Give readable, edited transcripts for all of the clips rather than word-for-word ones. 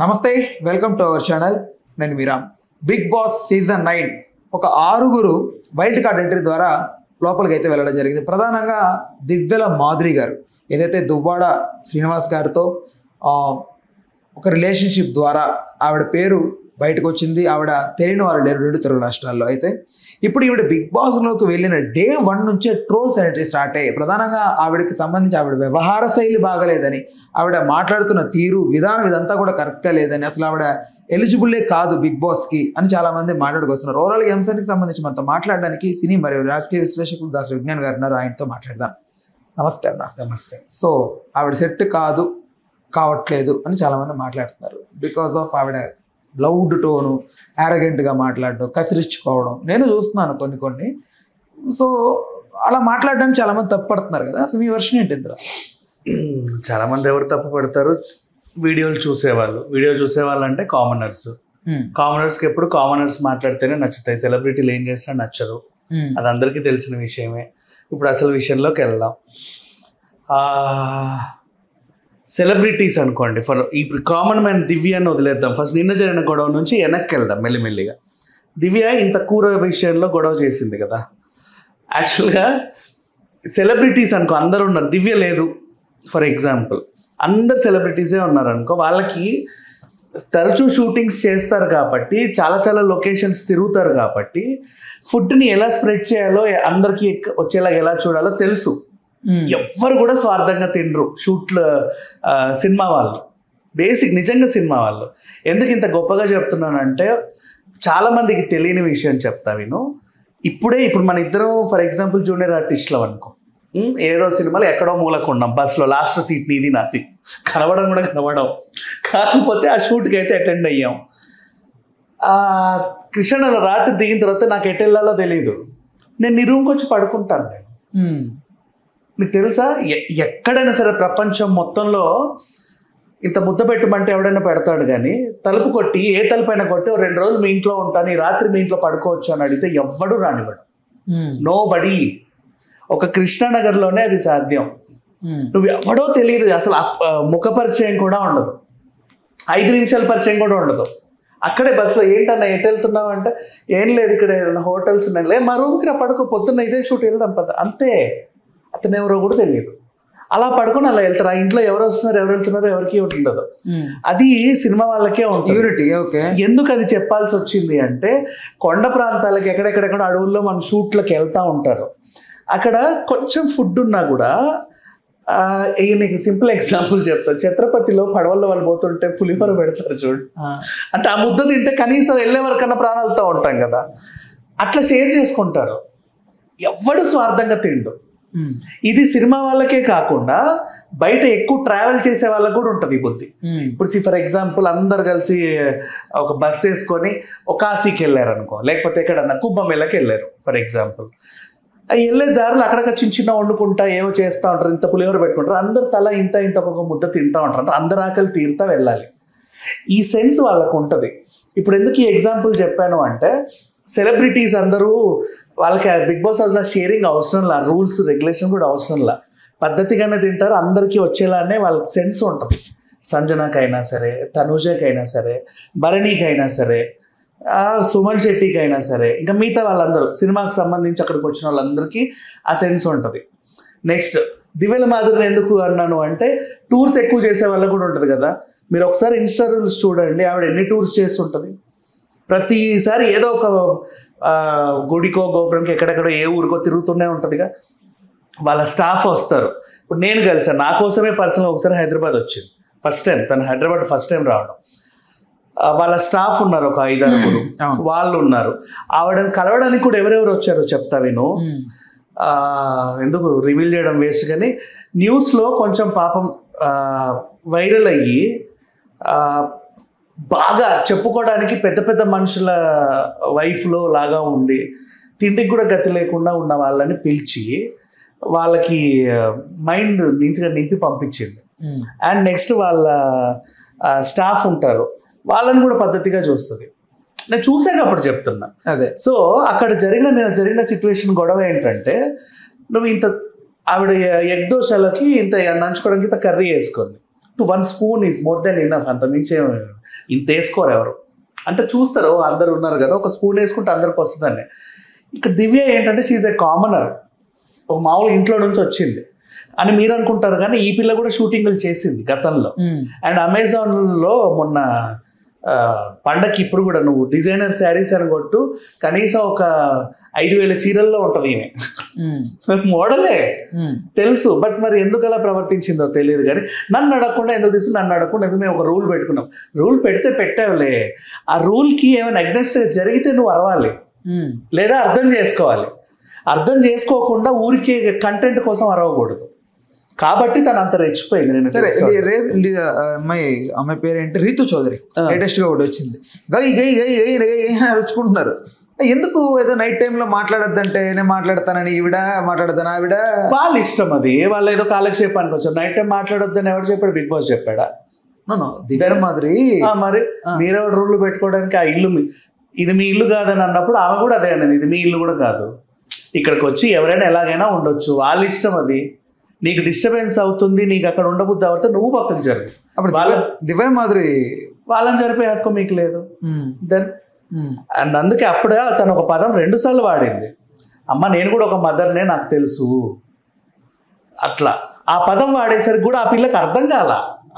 నమస్తే, welcome to our channel. నేను మీరామ్. Big boss season 9 ఒక 6 వైల్డ్ కార్డ్ ఎంట్రీ ద్వారా లోపలికి అయితే వెళ్ళడం జరిగింది. ప్రధానంగా దివ్యల మాధురి గారు ఏదైతే దువ్వాడ శ్రీనివాస్ గారితో ఒక రిలేషన్షిప్ ద్వారా ఆవిడ పేరు బయటకు వచ్చింది. ఆవిడ తెలియని వాళ్ళు లేరు 2 తెలుగు రాష్ట్రాల్లో. అయితే ఇప్పుడు ఈవిడ బిగ్ బాస్లోకి వెళ్ళిన డే 1 నుంచే ట్రోల్స్ అనేవి స్టార్ట్ అయ్యాయి. ప్రధానంగా ఆవిడకి సంబంధించి ఆవిడ వ్యవహార శైలి బాగలేదని, ఆవిడ మాట్లాడుతున్న తీరు విధానం ఇదంతా కూడా కరెక్ట్గా లేదని, అసలు ఆవిడ ఎలిజిబుల్లే కాదు బిగ్ బాస్కి అని చాలామంది మాట్లాడుకొస్తున్నారు. ఓవరాల్ ఈ అంశానికి సంబంధించి మనతో మాట్లాడడానికి సినీ మరియు రాజకీయ విశ్లేషకులు దాసరి విజ్ఞాన్ గారు ఉన్నారు. ఆయనతో మాట్లాడదాం. నమస్తే అన్న. నమస్తే. సో ఆవిడ సెట్ కావట్లేదు అని చాలామంది మాట్లాడుతున్నారు. బికాస్ ఆఫ్ ఆవిడ లౌడ్ టోను, యారగెంట్గా మాట్లాడడం, కసిరించుకోవడం నేను చూస్తున్నాను కొన్ని. సో అలా మాట్లాడడానికి చాలామంది తప్పుపడుతున్నారు కదా. అసలు మీ వర్షన్ ఏంటి ఇందులో? చాలామంది ఎవరు తప్పు పడతారు? వీడియో చూసేవాళ్ళు అంటే కామనర్స్కి ఎప్పుడు కామనర్స్ మాట్లాడితేనే నచ్చుతాయి. సెలబ్రిటీలు ఏం చేసినా నచ్చదు. అది అందరికీ తెలిసిన విషయమే. ఇప్పుడు అసలు విషయంలోకి వెళ్దాం. సెలబ్రిటీస్ అనుకోండి, ఇప్పుడు కామన్ మ్యాన్ దివ్యాన్ని వదిలేద్దాం. ఫస్ట్ నిన్న జరిగిన గొడవ నుంచి వెనక్కి వెళ్దాం మెల్లిమెల్లిగా. దివ్య ఇంత కూర విషయంలో గొడవ చేసింది కదా. యాక్చువల్గా సెలబ్రిటీస్ అనుకో అందరు ఉన్నారు, దివ్య లేదు ఫర్ ఎగ్జాంపుల్. అందరు సెలబ్రిటీసే ఉన్నారు అనుకో, వాళ్ళకి తరచూ షూటింగ్స్ చేస్తారు కాబట్టి, చాలా లొకేషన్స్ తిరుగుతారు కాబట్టి, ఫుడ్ని ఎలా స్ప్రెడ్ చేయాలో, అందరికీ వచ్చేలా ఎలా చూడాలో తెలుసు. ఎవ్వరు కూడా స్వార్థంగా తినరు షూట్లు. సినిమా వాళ్ళు నిజంగా సినిమా వాళ్ళు. ఎందుకు ఇంత గొప్పగా చెప్తున్నానంటే, చాలా మందికి తెలియని విషయం చెప్తా విను. ఇప్పుడు మన ఇద్దరం ఫర్ ఎగ్జాంపుల్ జూనియర్ ఆర్టిస్టులు అనుకో, ఏదో సినిమాలో ఎక్కడో మూలకు ఉన్నాం, బస్సులో లాస్ట్ సీట్ నీది నాది, కనబడం కాకపోతే ఆ షూట్కి అయితే అటెండ్ అయ్యాం. కృష్ణలో రాత్రి దిగిన తర్వాత నాకు ఎటు వెళ్ళాలో తెలియదు. నేను నీ రూమ్కి వచ్చి పడుకుంటాను. నీకు తెలుసా, ఎక్కడైనా సరే ప్రపంచం మొత్తంలో ఇంత ముద్ద పెట్టమంటే ఎవడైనా పెడతాడు, కానీ తలుపు కొట్టి ఏ తలుపైనా కొట్టి 2 రోజులు మీ ఇంట్లో ఉంటాను, ఈ రాత్రి మీ ఇంట్లో పడుకోవచ్చు అని అడిగితే ఎవ్వడు రానివ్వడు. No body. ఒక కృష్ణానగర్లోనే అది సాధ్యం. నువ్వు ఎవడో తెలియదు, అసలు ముఖ పరిచయం కూడా ఉండదు, 5 నిమిషాల పరిచయం కూడా ఉండదు. అక్కడే బస్సులో ఏంటన్నా ఎటు వెళ్తున్నావు అంటే, ఏం లేదు ఇక్కడ ఏదైనా హోటల్స్ ఉన్నాయి, మా రూమ్కి రా పడుకో, పొద్దున్న ఇదే షూట్ వెళ్దాం పద, అంతే. అతను ఎవరో కూడా తెలియదు. అలా పడుకొని అలా వెళ్తారు. ఆ ఇంట్లో ఎవరు వస్తున్నారు, ఎవరు వెళ్తున్నారో ఎవరికి ఉండదు. అది సినిమా వాళ్ళకే ఉంటుంది. ఎందుకు అది చెప్పాల్సి వచ్చింది అంటే, కొండ ప్రాంతాలకి ఎక్కడెక్కడెక్కడ అడవుల్లో మన షూట్లకు వెళ్తూ ఉంటారు. అక్కడ కొంచెం ఫుడ్ ఉన్నా కూడా, నీకు సింపుల్ ఎగ్జాంపుల్ చెప్తాను. ఛత్రపతిలో పడవల్లో వాళ్ళు పోతుంటే పులిహోర పెడతారు చూడు, అంటే ఆ ముద్ద తింటే కనీసం వెళ్ళే వరకన్నా ప్రాణాలతో ఉంటాం కదా. అట్లా షేర్ చేసుకుంటారు. ఎవడు స్వార్థంగా తిండు. ఇది సినిమా వాళ్ళకే కాకుండా బయట ఎక్కువ ట్రావెల్ చేసే వాళ్ళకు కూడా ఉంటుంది ఈ బుద్ధి. ఇప్పుడు ఫర్ ఎగ్జాంపుల్ అందరు కలిసి ఒక బస్ వేసుకొని ఒక కాశీకి వెళ్ళారు అనుకో, లేకపోతే ఎక్కడన్నా కుంభమేళకి వెళ్ళారు ఫర్ ఎగ్జాంపుల్. వెళ్ళే దారులు అక్కడక్కడ చిన్న వండుకుంటా ఏవో చేస్తూ ఉంటారు, ఇంత పులిహోర పెట్టుకుంటారు, అందరు తల ఇంత ఒక ముద్ద తింటూ ఉంటారు. అంటే అందరు ఆకలి తీరుతా వెళ్ళాలి. ఈ సెన్స్ వాళ్ళకు ఉంటుంది. ఇప్పుడు ఎందుకు ఈ ఎగ్జాంపుల్ చెప్పాను అంటే, సెలబ్రిటీస్ అందరూ వాళ్ళకి బిగ్ బాస్ హౌస్లో షేరింగ్ అవసరంలా, రూల్స్ రెగ్యులేషన్ కూడా అవసరంలా, పద్ధతిగానే తింటారు. అందరికీ వచ్చేలానే వాళ్ళకి సెన్స్ ఉంటుంది. సంజనకైనా సరే, తనుజకైనా సరే, భరణికైనా సరే, సుమన్ శెట్టికి అయినా సరే, ఇంకా మిగతా వాళ్ళందరూ సినిమాకి సంబంధించి అక్కడికి వచ్చిన వాళ్ళందరికీ ఆ సెన్స్ ఉంటుంది. నెక్స్ట్ దివ్యల మాధురిని ఎందుకు అన్నాను అంటే, టూర్స్ ఎక్కువ చేసే వాళ్ళకు కూడా ఉంటుంది కదా. మీరు ఒకసారి ఇన్స్టా రూల్స్ చూడండి, ఆవిడ ఎన్ని టూర్స్ చేస్తుంటుంది. ప్రతిసారి ఏదో ఒక గుడికో గోపురంకి ఎక్కడెక్కడో ఏ ఊరికో తిరుగుతూనే ఉంటుందిగా. వాళ్ళ స్టాఫ్ వస్తారు. ఇప్పుడు నేను కలిసాను, నా కోసమే పర్సనల్ ఒకసారి హైదరాబాద్ వచ్చింది. ఫస్ట్ టైం తను హైదరాబాద్ ఫస్ట్ టైం రావడం. వాళ్ళ స్టాఫ్ ఉన్నారు, ఒక 5-6 వాళ్ళు ఉన్నారు. ఆవిడని కలవడానికి కూడా ఎవరెవరు వచ్చారో చెప్తా విను. ఎందుకు రివీల్ చేయడం వేస్ట్, కానీ న్యూస్లో కొంచెం పాపం వైరల్ అయ్యి బాగా చెప్పుకోవడానికి పెద్ద మనుషుల వైఫ్లో లాగా ఉండి, తిండికి కూడా గతి లేకుండా ఉన్న వాళ్ళని పిలిచి వాళ్ళకి మైండ్ నింపి పంపించింది. అండ్ నెక్స్ట్ వాళ్ళ స్టాఫ్ ఉంటారు, వాళ్ళని కూడా పద్ధతిగా చూస్తుంది. నేను చూసాక అప్పుడు చెప్తున్నా అదే. సో అక్కడ జరిగిన సిచ్యువేషన్ గొడవ ఏంటంటే, నువ్వు ఇంత ఆవిడ ఎగ్ దోశలకి ఇంత నంచుకోవడానికి ఇంత కర్రీ వేసుకుంది. 1 spoon is more than enough. అంత మించి ఇంత వేసుకోరు ఎవరు. అంటే చూస్తారు అందరు ఉన్నారు కదా, ఒక స్పూన్ వేసుకుంటే అందరికి వస్తుందని. ఇక దివ్య ఏంటంటే షీఈ్ ఎ కామనర్, ఒక మామూలు ఇంట్లో నుంచి వచ్చింది అని మీరు అనుకుంటారు, కానీ ఈ పిల్ల కూడా షూటింగ్లు చేసింది గతంలో. అండ్ అమెజాన్లో మొన్న పండగకి ఇప్పుడు కూడా నువ్వు డిజైనర్ శారీస్ అని కొట్టు, కనీసం ఒక 5,000 చీరల్లో ఉంటుంది ఈమె. మోడలే తెలుసు, బట్ మరి ఎందుకు అలా ప్రవర్తించిందో తెలియదు. కానీ నన్ను అడగకుండా ఎందుకు తీసుకు, నన్ను అడగకుండా ఎందుకు, మేము ఒక రూల్ పెట్టుకున్నాం. రూల్ పెడితే పెట్టావులే, ఆ రూల్కి ఏమైనా అగ్నెస్ట్ జరిగితే నువ్వు అరవాలి లేదా అర్థం చేసుకోవాలి. అర్థం చేసుకోకుండా ఊరికే కంటెంట్ కోసం అరవకూడదు. కాబట్టి తను అంత రెచ్చిపోయింది. నేను సరే, అమ్మాయి పేరు ఏంటి, రీతు చౌదరి, లేటెస్ట్ గా ఒకటి వచ్చింది, గై గై గై గై గై అరుచుకుంటున్నారు. ఎందుకు ఏదో నైట్ టైంలో మాట్లాడొద్దంటే నేను మాట్లాడతానని ఈవిడ, మాట్లాడతాను ఆవిడ, వాళ్ళ ఇష్టం అది. వాళ్ళు ఏదో కాలక్షేపానికి వచ్చారు. నైట్ టైం మాట్లాడొద్దని ఎవరు చెప్పాడు? బిగ్ బాస్ చెప్పాడా? దివ్య మాదిరి మరి మీరెవరు రూళ్ళు పెట్టుకోవడానికి? ఆ ఇల్లు ఇది మీ ఇల్లు కాదని అన్నప్పుడు ఆమె కూడా అదే అనేది, ఇది మీ ఇల్లు కూడా కాదు, ఇక్కడికి వచ్చి ఎవరైనా ఎలాగైనా ఉండొచ్చు, వాళ్ళ ఇష్టం అది. నీకు డిస్టర్బెన్స్ అవుతుంది, నీకు అక్కడ ఉండబుద్ధి అవుతే నువ్వు పక్కకు జరుగు. అప్పుడు దివ్య మాదిరి వాళ్ళని జరిపే హక్కు మీకు లేదు. దెన్ అండ్ అందుకే అప్పుడే తను ఒక పదం 2 సార్లు వాడింది, అమ్మ నేను కూడా ఒక మదర్నే నాకు తెలుసు అట్లా. ఆ పదం వాడేసరికి కూడా ఆ పిల్లకి అర్థం కాల,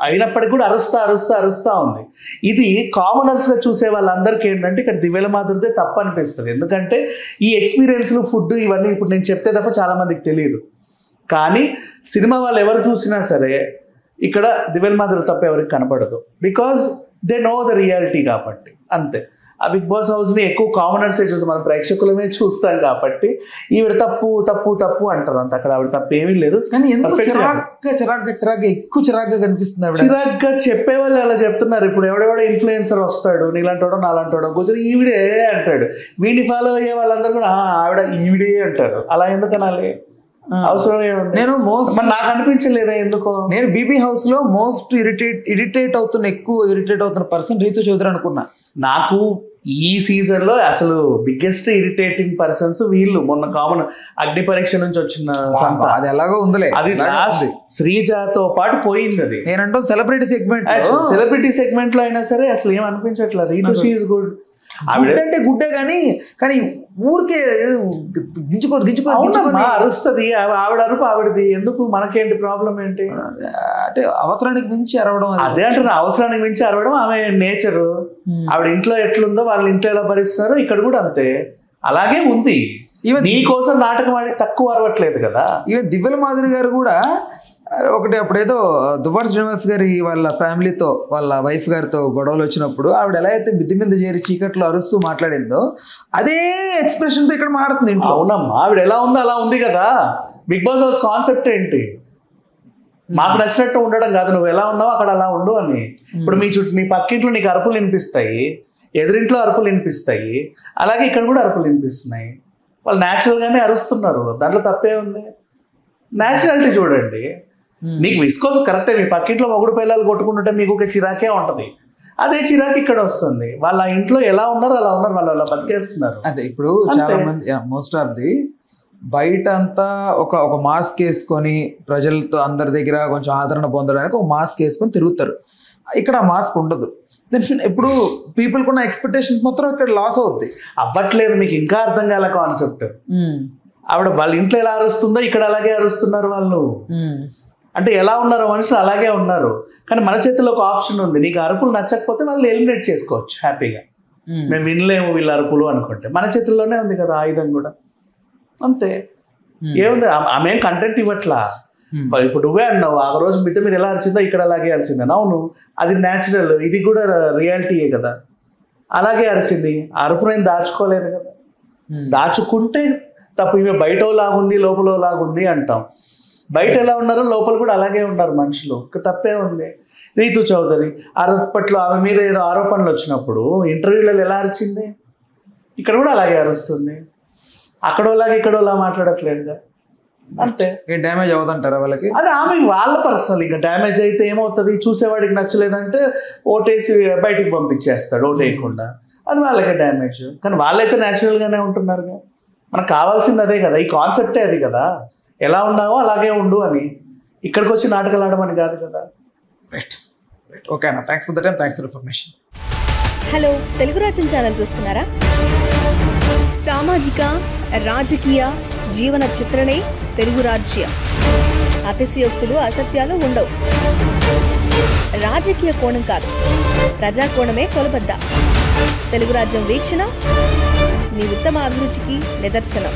అయినప్పటికీ కూడా అరుస్తా ఉంది. ఇది కామనర్స్గా చూసే వాళ్ళందరికీ ఏంటంటే ఇక్కడ దివ్యల మాదిరిదే తప్పు అనిపిస్తుంది. ఎందుకంటే ఈ ఎక్స్పీరియన్స్లు, ఫుడ్ ఇవన్నీ ఇప్పుడు నేను చెప్తే తప్ప చాలా మందికి తెలియదు. కానీ సినిమా వాళ్ళు ఎవరు చూసినా సరే ఇక్కడ దివ్యల మాదిరి తప్ప ఎవరికి కనపడదు, because they know the reality. కాబట్టి అంతే. ఆ బిగ్ బాస్ హౌస్ని ఎక్కువ కామనర్సే చూస్తాం, మన ప్రేక్షకులమే చూస్తాం కాబట్టి ఈవిడ తప్పు అంటారు అంత. అక్కడ ఆవిడ తప్పు ఏమీ లేదు. కానీ ఎందుకు ఎక్కువ చిరాగ్గా కనిపిస్తుంది? చిరాగ్గా చెప్పేవాళ్ళు అలా చెప్తున్నారు. ఇప్పుడు ఎవడెవడో ఇన్ఫ్లుయెన్సర్ వస్తాడు, నీలాంటోడో నాలాంటోడో కూర్చొని ఈవిడే అంటాడు, వీడిని ఫాలో అయ్యే వాళ్ళందరూ కూడా ఆవిడ ఈవిడే అంటారు. అలా ఎందుకు అనాలి? అవసరం ఏముంది? నేను నాకు అనిపించలేదా ఎందుకో. నేను బీబీ హౌస్ లో మోస్ట్ ఎక్కువ ఇరిటేట్ అవుతున్న పర్సన్ రీతు చౌదరి అనుకున్నా. నాకు ఈ సీజన్ లో అసలు బిగ్గెస్ట్ ఇరిటేటింగ్ పర్సన్స్ వీళ్ళు. మొన్న కామన్ అగ్ని పరీక్ష నుంచి వచ్చిన సంత, అది ఎలాగో ఉందిలే, అది శ్రీజాతో పాటు పోయింది. అది నేనంటూ సెలబ్రిటీ సెగ్మెంట్ లో అయినా సరే అసలు ఏం అనిపించట్లా. రీతు షీ ఈజ్ గుడ్, అంటే గుడ్డే, కానీ ఊరికే అరుస్తుంది. ఆవిడ అరుపు ఆవిడది, ఎందుకు మనకేంటి ప్రాబ్లం ఏంటి? అంటే అవసరానికి మించి అరవడం. అదే అంటున్నా, అవసరానికి మించి అరవడం ఆమె నేచరు. ఆవిడ ఇంట్లో ఎట్లుందో వాళ్ళ ఇంట్లో ఎలా భరిస్తున్నారో ఇక్కడ కూడా అంతే, అలాగే ఉంది. ఈవెన్ నీ కోసం నాటకం ఆడి తక్కువ అరవట్లేదు కదా. ఈవెన్ దివ్యల మాదిరి గారు కూడా ఒకటి అప్పుడేదో దువ్వాడ శ్రీనివాస్ గారి వాళ్ళ ఫ్యామిలీతో, వాళ్ళ వైఫ్ గారితో గొడవలు వచ్చినప్పుడు ఆవిడ ఎలా అయితే మిద్ది మీద చేరి చీకట్లో అరుస్తూ మాట్లాడిందో అదే ఎక్స్ప్రెషన్తో ఇక్కడ మాట్లాడుతుంది. అవునమ్మా, ఆవిడ ఎలా ఉందో అలా ఉంది కదా. బిగ్ బాస్ హౌస్ కాన్సెప్ట్ ఏంటి? మాకు నచ్చినట్టు ఉండడం కాదు, నువ్వు ఎలా ఉన్నావు అక్కడ అలా ఉండు అని. ఇప్పుడు మీ పక్కింట్లో నీకు అరుపులు వినిపిస్తాయి, ఎదురింట్లో అరుపులు వినిపిస్తాయి, అలాగే ఇక్కడ కూడా అరుపులు వినిపిస్తున్నాయి. వాళ్ళు న్యాచురల్గానే అరుస్తున్నారు, దాంట్లో తప్పే ఉంది. న్యాచురాలిటీ చూడండి. నీకు విస్కోస్ కరెక్టే, మీ పక్కింట్లో మొగుడు పిల్లలు కొట్టుకుంటుంటే మీకు ఒక చిరాకే ఉంటుంది, అదే చిరాకు ఇక్కడ వస్తుంది. వాళ్ళ ఇంట్లో ఎలా ఉన్నారు అలా ఉన్నారు, వాళ్ళు అలా బతికేస్తున్నారు. అదే ఇప్పుడు చాలా మంది మోస్ట్ ఆఫ్ ది బయట అంతా ఒక మాస్క్ వేసుకొని ప్రజలతో అందరి దగ్గర కొంచెం ఆదరణ పొందడానికి ఒక మాస్క్ వేసుకొని తిరుగుతారు. ఇక్కడ ఆ మాస్క్ ఉండదు. ఇప్పుడు పీపుల్ కున్న ఎక్స్పెక్టేషన్స్ మొత్తం ఇక్కడ లాస్ అవుద్ది. అవ్వట్లేదు, మీకు ఇంకా అర్థం కాల కాన్సెప్ట్. ఆవిడ వాళ్ళ ఇంట్లో ఎలా అరుస్తుందో ఇక్కడ అలాగే అరుస్తున్నారు వాళ్ళు. అంటే ఎలా ఉన్నారో మనుషులు అలాగే ఉన్నారు. కానీ మన చేతిలో ఒక ఆప్షన్ ఉంది, నీకు అరుపులు నచ్చకపోతే వాళ్ళు ఎలిమినేట్ చేసుకోవచ్చు హ్యాపీగా. మేము వినలేము వీళ్ళ అరుపులు అనుకుంటే, మన చేతుల్లోనే ఉంది కదా ఆయుధం కూడా. అంతే, ఏముంది, ఆమె కంటెంట్ ఇవ్వట్లా. ఇప్పుడు నువ్వే అన్నావు ఆ రోజు మిద్ద మీద ఎలా అరిచిందో ఇక్కడ అలాగే అరిచిందని. అవును, అది న్యాచురల్, ఇది కూడా రియాలిటీయే కదా. అలాగే అరిచింది, అరుపు నేను దాచుకోలేదు కదా. దాచుకుంటే తప్పు. ఇవి బయట లాగుంది లోపల లాగుంది అంటాం, బయట ఎలా ఉన్నారో లోపల కూడా అలాగే ఉన్నారు మనుషులు, తప్పే ఉంది. రీతు చౌదరి అప్పట్లో ఆమె మీద ఏదో ఆరోపణలు వచ్చినప్పుడు ఇంటర్వ్యూలలో ఎలా అరిచింది, ఇక్కడ కూడా అలాగే అరుస్తుంది. అక్కడోలాగా ఇక్కడోలా మాట్లాడట్లేదుగా, అంతే. డ్యామేజ్ అవుతుంటారా వాళ్ళకి? అది ఆమె వాళ్ళ పర్సనల్. ఇంకా డ్యామేజ్ అయితే ఏమవుతుంది, చూసేవాడికి నచ్చలేదంటే ఓటేసి బయటికి పంపించేస్తాడు, ఓటేయకుండా. అది వాళ్ళకే డ్యామేజ్. కానీ వాళ్ళైతే న్యాచురల్గానే ఉంటున్నారుగా. మనకు కావాల్సింది అదే కదా, ఈ కాన్సెప్టే అది కదా. ఎలా ఉన్నావో అలాగే ఉండు అని. ఇక్కడికి వచ్చి నాటకాలు ఆడమని కాదు కదా. రైట్ రైట్ ఓకే అన్న, thanks for the time, thanks for information. Hello, Telugu రాజ్యం ఛానల్ చూస్తున్నారా? సామాజిక రాజకీయ జీవన చిత్రణే తెలుగు రాజ్యం. అతిశయోక్తులు అసత్యాలు ఉండవు. రాజకీయ కోణం కాదు, ప్రజా కోణమే కొలబద్ద. తెలుగు రాజ్యం వీక్షణ మీ ఉత్తమ అభిరుచికి నిదర్శనం.